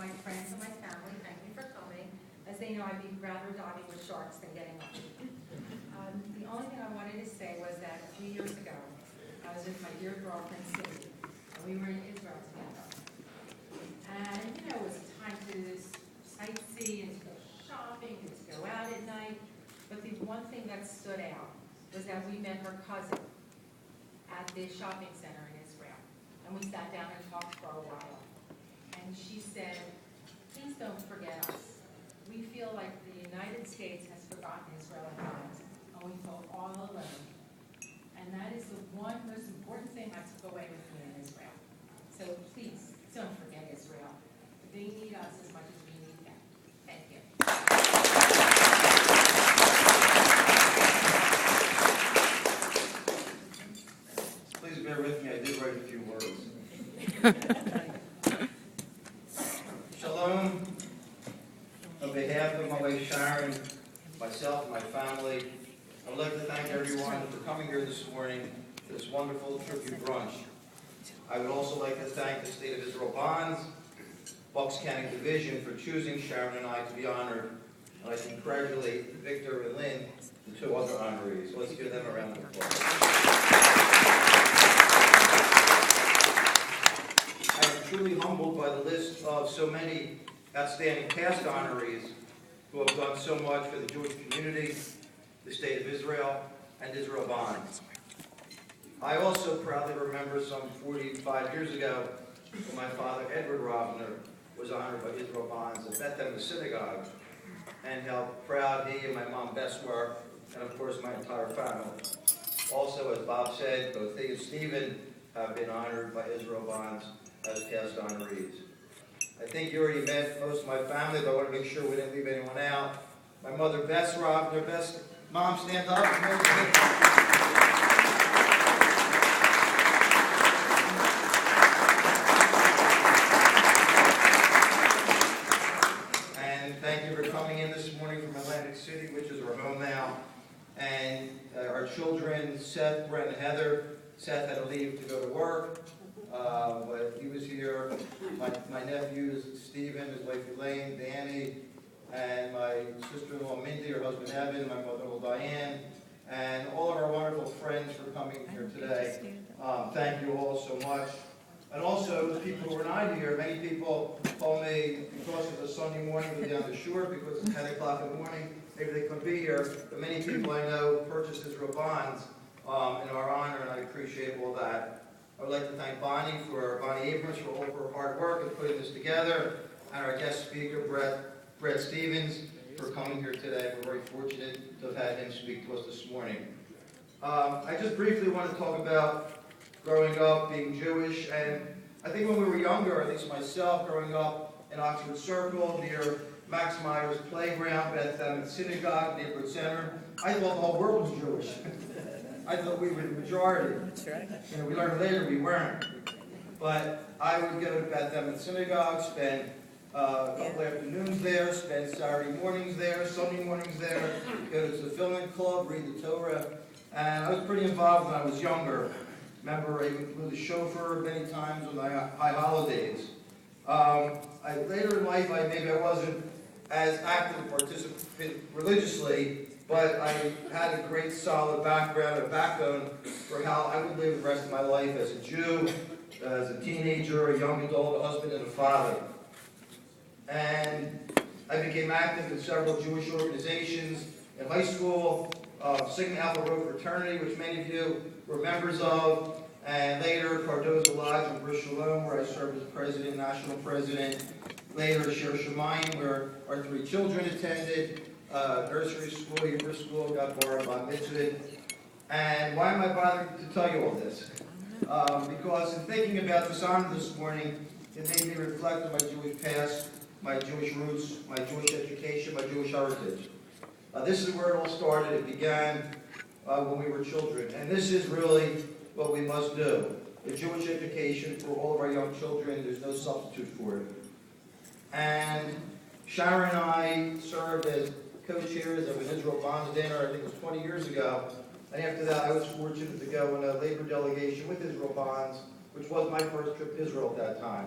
my friends and my family, thank you for coming. As they know, I'd be rather diving with sharks than getting up. The only thing I wanted to say was that a few years ago, I was with my dear girlfriend, Cindy, and we were in Israel together. And, you know, it was time to sightsee and to go shopping and to go out at night. But the one thing that stood out was that we met her cousin at the shopping center in Israel. And we sat down and talked for a while. And she said, please don't forget us. We feel like the United States has forgotten Israel at times, and we feel all alone. And that is the one most important thing I took away with me in Israel. So please, don't forget Israel. They need us as much as we need them. Thank you. Please bear with me, I did write a few words. Shalom. On behalf of my wife Sharon, myself, and my family, I would like to thank everyone for coming here this morning to this wonderful tribute brunch. I would also like to thank the State of Israel Bonds, Bucks County Division for choosing Sharon and I to be honored. And I congratulate Victor and Lynn, the two other honorees. Let's give them a round of applause. I am truly humbled by the list of so many outstanding past honorees who have done so much for the Jewish community, the State of Israel, and Israel Bonds. I also proudly remember some 45 years ago when my father, Edward Rovner, was honored by Israel Bonds at Bethlehem Synagogue, and how proud he and my mom Bess were, and of course my entire family. Also, as Bob said, both he and Stephen have been honored by Israel Bonds as past honorees. I think you already met most of my family, but I want to make sure we didn't leave anyone out. My mother, Bess Rovner. Bess, Mom, stand up. And thank you for coming in this morning from Atlantic City, which is our home now. And our children, Seth, Brent, and Heather. Seth had to leave to go to work. But he was here. My nephews, Stephen, his wife Elaine, Danny, and my sister-in-law Mindy, her husband Evan, my mother-in-law Diane, and all of our wonderful friends for coming here today. Thank you all so much. And also the people who are not here, many people told me because it's a Sunday morning they're down the shore because it's 10 o'clock in the morning, maybe they couldn't be here. But many people I know purchased Israel Bonds in our honor, and I appreciate all that. I would like to thank Bonnie Abrams for all of her hard work in putting this together, and our guest speaker, Brett Stevens, for coming here today. We're very fortunate to have had him speak to us this morning. I just briefly want to talk about growing up, being Jewish, and I think when we were younger, at least myself, growing up in Oxford Circle, near Max Meyer's playground, Bethlehem Synagogue, neighborhood center, I thought the whole world was Jewish. I thought we were the majority. That's right. You know, we learned later we weren't. But I would go to Bethlehem Synagogue, spend a couple afternoons there, spend Saturday mornings there, Sunday mornings there, go to the filming club, read the Torah. And I was pretty involved when I was younger. Remember, I flew the chauffeur many times on the high holidays. Later in life, maybe I wasn't as active participant religiously, but I had a great solid background and backbone for how I would live the rest of my life as a Jew, as a teenager, a young adult, a husband, and a father. And I became active in several Jewish organizations in high school, Sigma Alpha Rho Fraternity, which many of you were members of, and later Cardozo Lodge in Bris Shalom, where I served as president, national president. Later Shir Shemayim, where our 3 children attended. Nursery school, Hebrew school, got bar mitzvah. And why am I bothering to tell you all this? Because in thinking about this honor this morning, it made me reflect on my Jewish past, my Jewish roots, my Jewish education, my Jewish heritage. This is where it all started. It began when we were children. And this is really what we must do. The Jewish education for all of our young children, there's no substitute for it. And Sharon and I served as co-chairs of an Israel Bonds dinner, I think it was 20 years ago. And after that, I was fortunate to go in a labor delegation with Israel Bonds, which was my first trip to Israel at that time.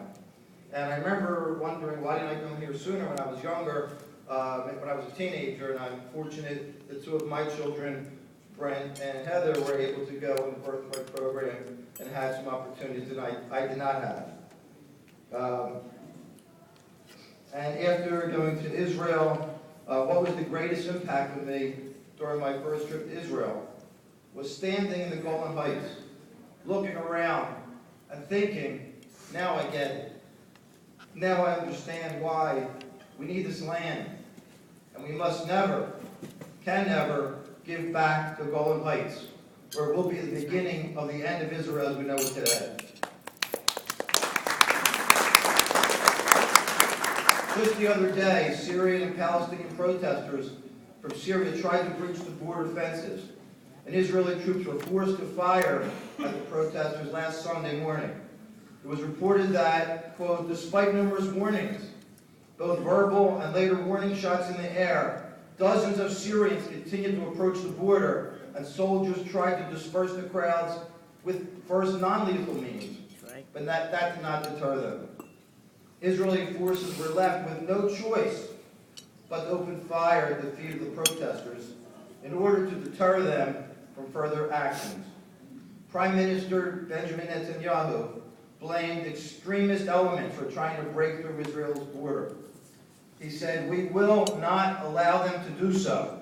And I remember one wondering, why didn't I come here sooner when I was younger, when I was a teenager, and I'm fortunate that two of my children, Brent and Heather, were able to go in the Birthright program and had some opportunities that I did not have. And after going to Israel, what was the greatest impact on me during my first trip to Israel was standing in the Golan Heights, looking around and thinking, now I get it. Now I understand why we need this land. And we must never, can never, give back the Golan Heights, where it will be the beginning of the end of Israel as we know it today. Just the other day, Syrian and Palestinian protesters from Syria tried to breach the border fences, and Israeli troops were forced to fire at the protesters last Sunday morning. It was reported that, quote, despite numerous warnings, both verbal and later warning shots in the air, dozens of Syrians continued to approach the border, and soldiers tried to disperse the crowds with first non-lethal means, but that did not deter them. Israeli forces were left with no choice but to open fire at the feet of the protesters in order to deter them from further actions. Prime Minister Benjamin Netanyahu blamed extremist elements for trying to break through Israel's border. He said, "We will not allow them to do so."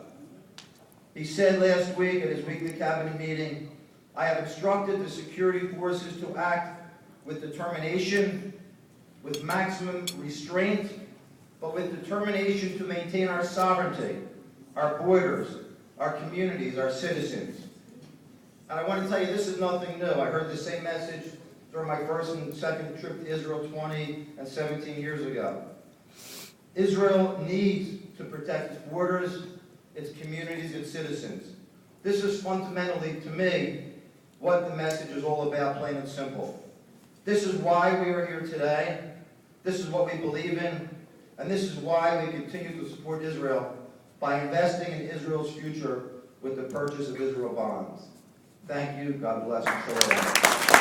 He said last week at his weekly cabinet meeting, "I have instructed the security forces to act with determination, with maximum restraint, but with determination to maintain our sovereignty, our borders, our communities, our citizens." And I want to tell you, this is nothing new. I heard the same message during my first and second trip to Israel 20 and 17 years ago. Israel needs to protect its borders, its communities, its citizens. This is fundamentally, to me, what the message is all about, plain and simple. This is why we are here today. This is what we believe in. And this is why we continue to support Israel by investing in Israel's future with the purchase of Israel bonds. Thank you. God bless and shalom.